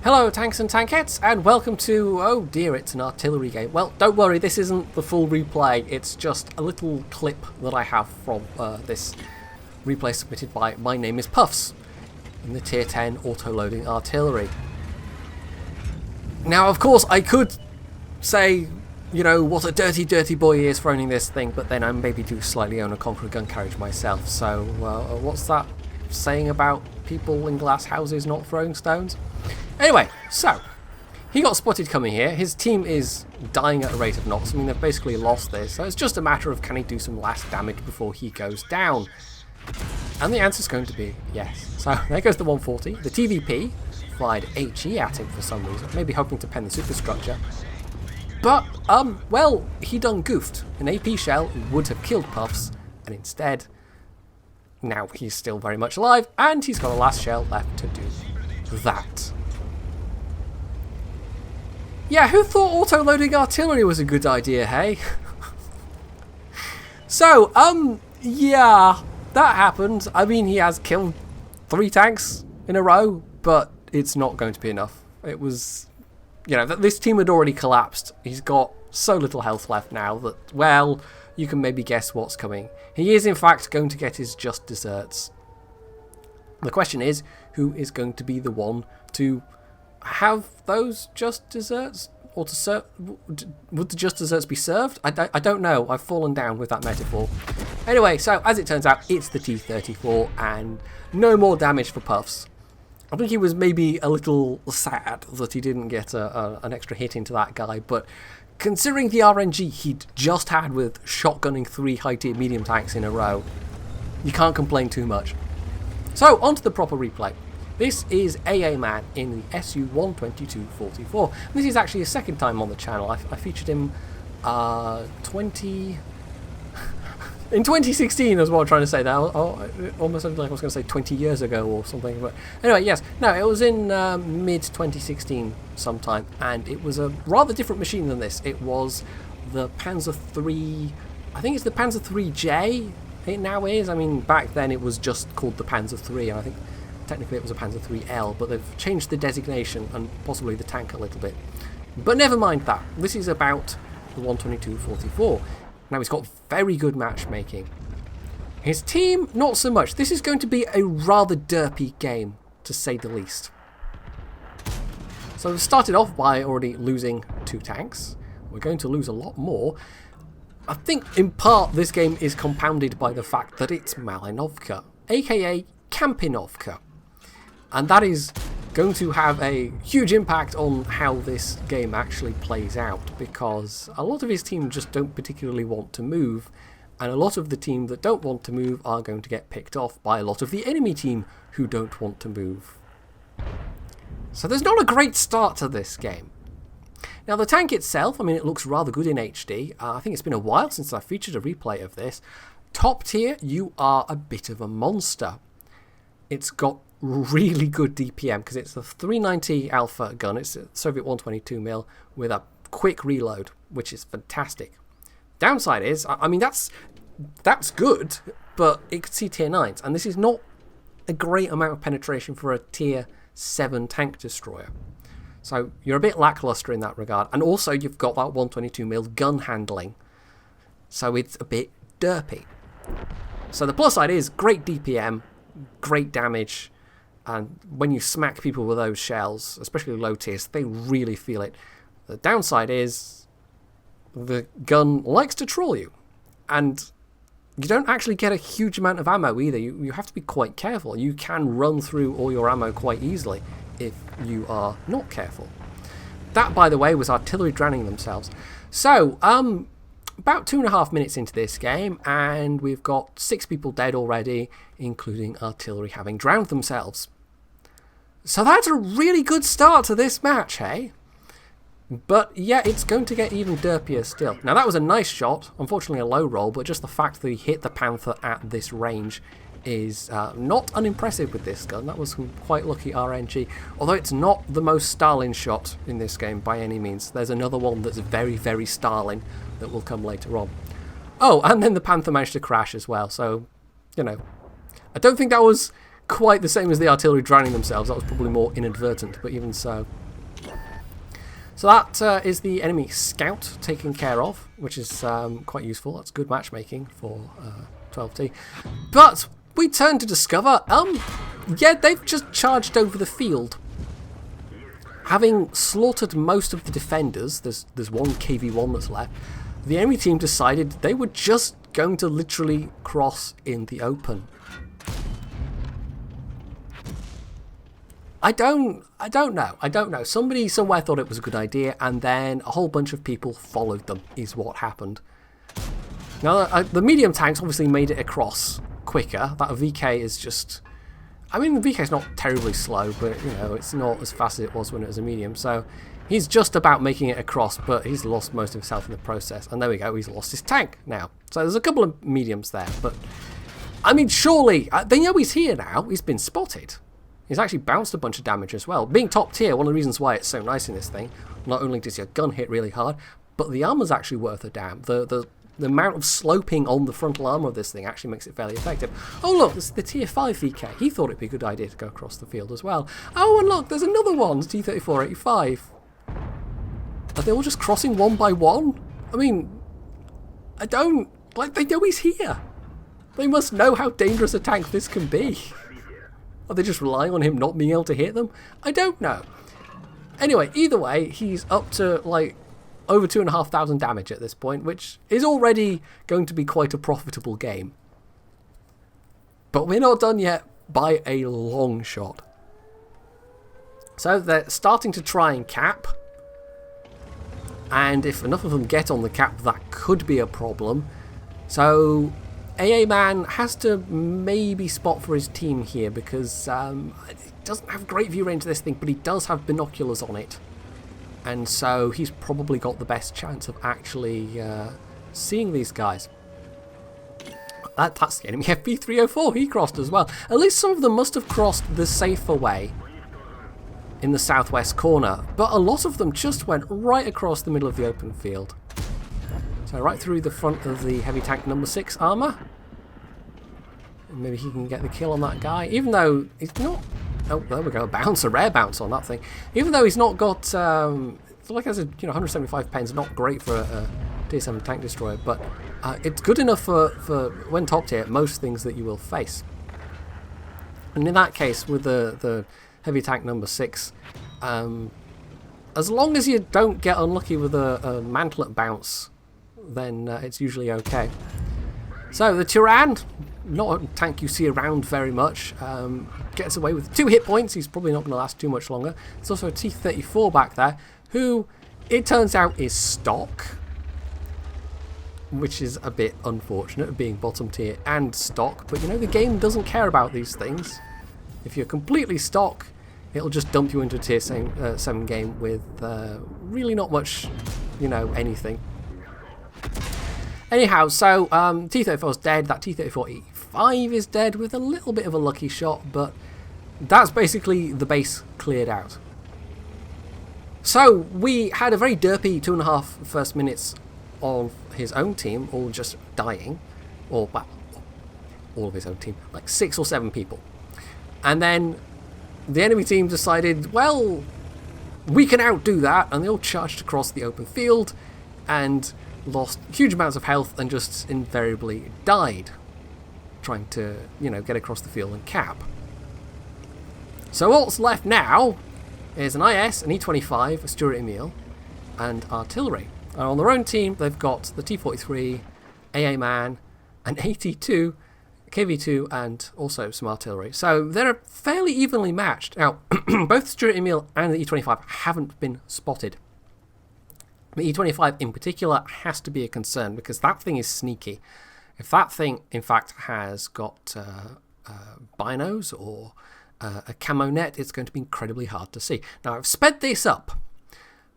Hello tanks and tankettes, and welcome to, oh dear, it's an artillery game. Well, don't worry, this isn't the full replay, it's just a little clip that I have from this replay submitted by My Name is Puffs in the Tier 10 auto-loading artillery. Now, of course, I could say, you know, what a dirty, dirty boy he is for owning this thing, but then I maybe do slightly own a Conqueror gun carriage myself, so what's that saying about people in glass houses not throwing stones? Anyway, so, he got spotted coming here. His team is dying at a rate of knots. I mean, they've basically lost this. So it's just a matter of can he do some last damage before he goes down? And the answer's going to be yes. So, there goes the 140. The TVP fired HE at him for some reason. Maybe hoping to pen the superstructure. But, well, he done goofed. An AP shell would have killed Puffs. And instead, now he's still very much alive. And he's got a last shell left to do that. Yeah, who thought auto-loading artillery was a good idea, hey? So, yeah, that happened. I mean, he has killed 3 tanks in a row, but it's not going to be enough. It was, you know, this team had already collapsed. He's got so little health left now that, well, you can maybe guess what's coming. He is, in fact, going to get his just desserts. The question is, who is going to be the one to have those just desserts, or to serve? Would the just desserts be served? I don't know. I've fallen down with that metaphor. Anyway, so as it turns out, it's the T-34, and no more damage for Puffs. I think he was maybe a little sad that he didn't get an extra hit into that guy, but considering the RNG he'd just had with shotgunning 3 high-tier medium tanks in a row, you can't complain too much. So, on to the proper replay. This is AA Man in the SU-122-44. This is actually his second time on the channel. I featured him in 2016 is what I'm trying to say now. Almost sounded like I was going to say 20 years ago or something. But anyway, yes. No, it was in mid-2016 sometime. And it was a rather different machine than this. It was the Panzer III... I think it's the Panzer IIIJ. It now is. I mean, back then it was just called the Panzer III. And I think technically it was a Panzer IIIL, but they've changed the designation and possibly the tank a little bit. But never mind that. This is about the 122-44. Now he's got very good matchmaking. His team, not so much. This is going to be a rather derpy game, to say the least. So we've started off by already losing 2 tanks. We're going to lose a lot more. I think in part this game is compounded by the fact that it's Malinovka, aka Kampinovka. And that is going to have a huge impact on how this game actually plays out, because a lot of his team just don't particularly want to move, and a lot of the team that don't want to move are going to get picked off by a lot of the enemy team who don't want to move. So there's not a great start to this game. Now the tank itself, I mean, it looks rather good in HD. I think it's been a while since I featured a replay of this. Top tier, you are a bit of a monster. It's got really good DPM because it's a 390 Alpha gun. It's a Soviet 122mm with a quick reload, which is fantastic. Downside is, I mean, that's good, but it could see tier 9s, and this is not a great amount of penetration for a tier 7 tank destroyer. So you're a bit lackluster in that regard, and also you've got that 122mm gun handling, so it's a bit derpy. So the plus side is great DPM, great damage, and when you smack people with those shells, especially low tiers, they really feel it. The downside is the gun likes to troll you, and you don't actually get a huge amount of ammo either. You have to be quite careful. You can run through all your ammo quite easily if you are not careful. That, by the way, was artillery drowning themselves. So, about 2.5 minutes into this game, and we've got 6 people dead already, including artillery having drowned themselves. So that's a really good start to this match, hey? But yeah, it's going to get even derpier still. Now that was a nice shot, unfortunately a low roll, but just the fact that he hit the Panther at this range is not unimpressive with this gun. That was some quite lucky RNG, although it's not the most Stalin shot in this game by any means. There's another one that's very, very Stalin that will come later on. Oh, and then the Panther managed to crash as well, so, you know, I don't think that was quite the same as the artillery drowning themselves. That was probably more inadvertent, but even so. So that is the enemy scout taken care of, which is quite useful. That's good matchmaking for 12T. But we turn to discover, yeah, they've just charged over the field. Having slaughtered most of the defenders, there's one KV-1 that's left, the enemy team decided they were just going to literally cross in the open. I don't know. Somebody somewhere thought it was a good idea, and then a whole bunch of people followed them, is what happened. Now, the medium tanks obviously made it across quicker. That VK is just... I mean, the VK is not terribly slow, but, you know, it's not as fast as it was when it was a medium. So he's just about making it across, but he's lost most of himself in the process. And there we go, he's lost his tank now. So there's a couple of mediums there, but... I mean, surely, they know he's here now. He's been spotted. He's actually bounced a bunch of damage as well. Being top tier, one of the reasons why it's so nice in this thing, not only does your gun hit really hard, but the armor's actually worth a damn. The amount of sloping on the frontal armor of this thing actually makes it fairly effective. Oh look, this is the tier 5 VK. He thought it'd be a good idea to go across the field as well. Oh, and look, there's another one, T-34-85. Are they all just crossing one by one? I mean, I don't... Like, they know he's here. They must know how dangerous a tank this can be. Are they just relying on him not being able to hit them? I don't know. Anyway, either way, he's up to, like, over 2,500 damage at this point, which is already going to be quite a profitable game. But we're not done yet by a long shot. So they're starting to try and cap. And if enough of them get on the cap, that could be a problem. So AA Man has to maybe spot for his team here, because he doesn't have great view range to this thing, but he does have binoculars on it. And so he's probably got the best chance of actually seeing these guys. That's the enemy FP304, he crossed as well. At least some of them must have crossed the safer way in the southwest corner, but a lot of them just went right across the middle of the open field. So right through the front of the heavy tank number 6 armor. Maybe he can get the kill on that guy, even though he's not... Oh, there we go, a rare bounce on that thing. Even though he's not got... it's like as a 175 pens, not great for a tier 7 tank destroyer, but it's good enough for when top tier, most things that you will face. And in that case, with the heavy tank number 6, as long as you don't get unlucky with a mantlet bounce, then it's usually okay. So the Tyrann, not a tank you see around very much, gets away with 2 hit points. He's probably not going to last too much longer. There's also a T-34 back there, who it turns out is stock, which is a bit unfortunate, being bottom tier and stock. But you know, the game doesn't care about these things. If you're completely stock, it'll just dump you into a tier 7 game with really not much, you know, anything. Anyhow, so T-34 is dead. That T-34-85 is dead with a little bit of a lucky shot, but that's basically the base cleared out. So we had a very derpy 2.5 first minutes of his own team, all just dying, or well, all of his own team, like 6 or 7 people. And then the enemy team decided, well, we can outdo that, and they all charged across the open field and lost huge amounts of health and just invariably died trying to, you know, get across the field and cap. So what's left now is an IS, an E25, a Stuart Emile, and artillery. And on their own team, they've got the T-43, AA Man, an AT-2, KV-2, and also some artillery. So they're fairly evenly matched. Now, both Stuart Emile and the E25 haven't been spotted. The E25 in particular has to be a concern, because that thing is sneaky. If that thing, in fact, has got binos or a camo net, it's going to be incredibly hard to see. Now, I've sped this up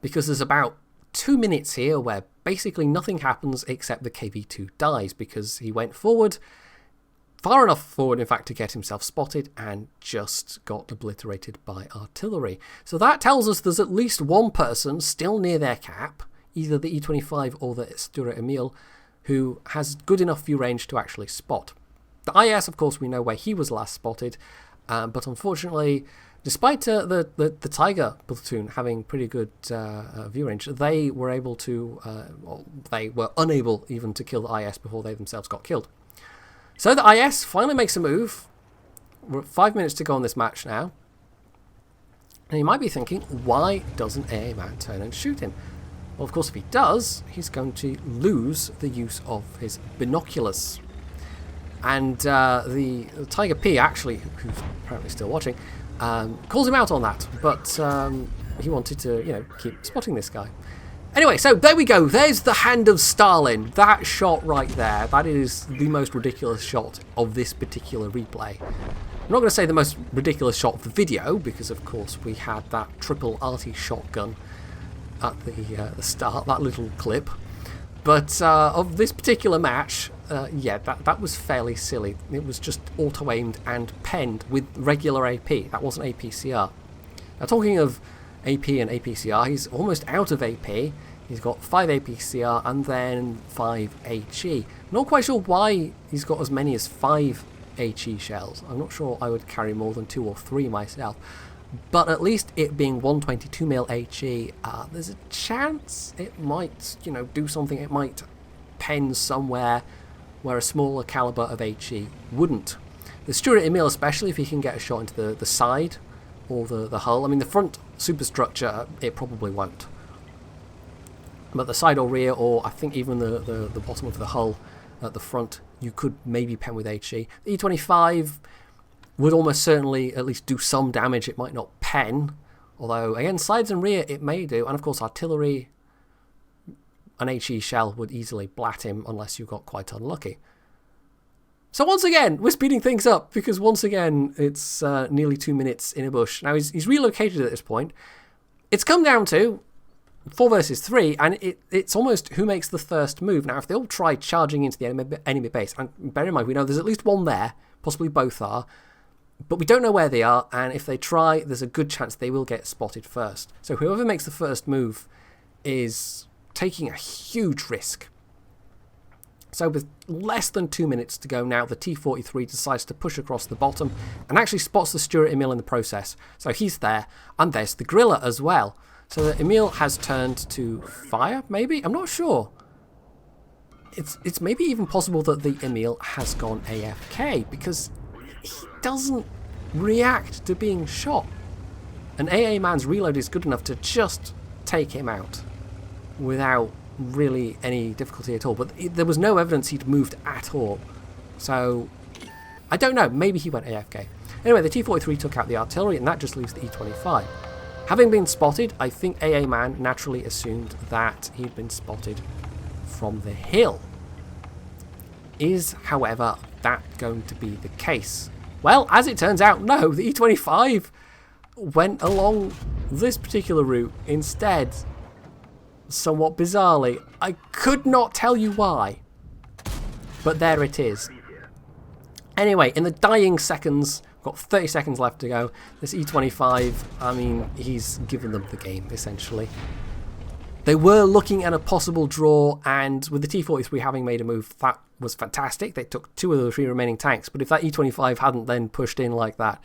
because there's about 2 minutes here where basically nothing happens except the KV-2 dies, because he went forward, far enough forward, in fact, to get himself spotted and just got obliterated by artillery. So that tells us there's at least one person still near their cap, either the E25 or the Stuart Emile, who has good enough view range to actually spot. The IS, of course, we know where he was last spotted. But unfortunately, despite the Tiger platoon having pretty good view range, they were able to, they were unable even to kill the IS before they themselves got killed. So the IS finally makes a move. We're 5 minutes to go on this match now. And you might be thinking, why doesn't AA Man turn and shoot him? Well, of course, if he does, he's going to lose the use of his binoculars. And the Tiger P, actually, who's apparently still watching, calls him out on that. But he wanted to, keep spotting this guy. Anyway, so there we go. There's the hand of Stalin. That shot right there. That is the most ridiculous shot of this particular replay. I'm not going to say the most ridiculous shot of the video, because of course we had that triple RT shotgun at the start, that little clip. But of this particular match, that was fairly silly. It was just auto-aimed and penned with regular AP. That wasn't APCR. Now, talking of AP and APCR, he's almost out of AP. He's got 5 APCR and then 5 HE. Not quite sure why he's got as many as 5 HE shells. I'm not sure I would carry more than 2 or 3 myself. But at least it being 122mm HE, there's a chance it might, do something. It might pen somewhere where a smaller caliber of HE wouldn't. The Stuart Emil, especially if he can get a shot into the side or the hull. I mean, the front superstructure, it probably won't. But the side or rear, or I think even the bottom of the hull at the front, you could maybe pen with HE. The E25 would almost certainly at least do some damage. It might not pen, although again, sides and rear it may do. And of course, artillery, an HE shell would easily blat him unless you got quite unlucky. So once again, we're speeding things up because once again, it's nearly 2 minutes in a bush. Now he's relocated at this point. It's come down to 4 versus 3, and it's almost who makes the first move. Now, if they all try charging into the enemy base, and bear in mind, we know there's at least one there, possibly both are, but we don't know where they are, and if they try, there's a good chance they will get spotted first. So whoever makes the first move is taking a huge risk. So with less than 2 minutes to go now, the T-43 decides to push across the bottom and actually spots the Stuart Emil in the process. So he's there, and there's the Griller as well. So the Emil has turned to fire, maybe? I'm not sure. It's maybe even possible that the Emil has gone AFK, because he doesn't react to being shot. An AA man's reload is good enough to just take him out without really any difficulty at all. But there was no evidence he'd moved at all. So, I don't know. Maybe he went AFK. Anyway, the T-43 took out the artillery, and that just leaves the E-25. Having been spotted, I think AA Man naturally assumed that he'd been spotted from the hill. Is, however, that going to be the case? Well, as it turns out, no. The E-25 went along this particular route instead. Somewhat bizarrely. I could not tell you why. But there it is. Anyway, in the dying seconds, got 30 seconds left to go. This E-25, I mean, he's given them the game, essentially. They were looking at a possible draw, and with the T-43 having made a move, that was fantastic. They took 2 of the 3 remaining tanks, but if that E-25 hadn't then pushed in like that...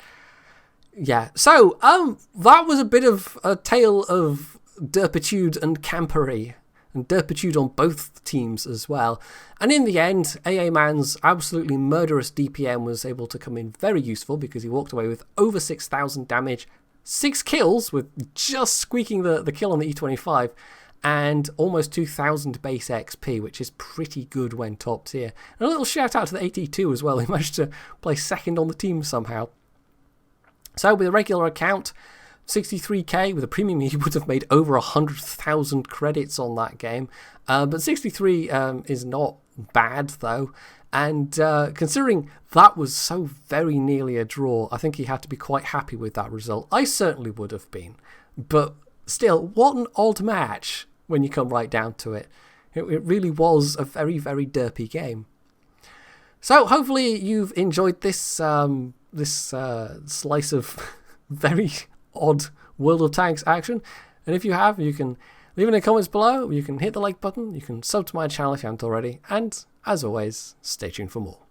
Yeah, so, that was a bit of a tale of derpitude and campery, and derpitude on both teams as well. And in the end, AA Man's absolutely murderous DPM was able to come in very useful, because he walked away with over 6,000 damage, 6 kills with just squeaking the kill on the E-25, and almost 2,000 base XP, which is pretty good when top tier. And a little shout out to the AT2 as well, he managed to place second on the team somehow. So with a regular account, 63k, with a premium he would have made over 100,000 credits on that game. But 63 is not bad though. And considering that was so very nearly a draw, I think he had to be quite happy with that result. I certainly would have been. But still, what an odd match when you come right down to it. It really was a very, very derpy game. So hopefully you've enjoyed this slice of very odd World of Tanks action. And if you have, you can leave it in the comments below. You can hit the like button. You can sub to my channel if you haven't already. And as always, stay tuned for more.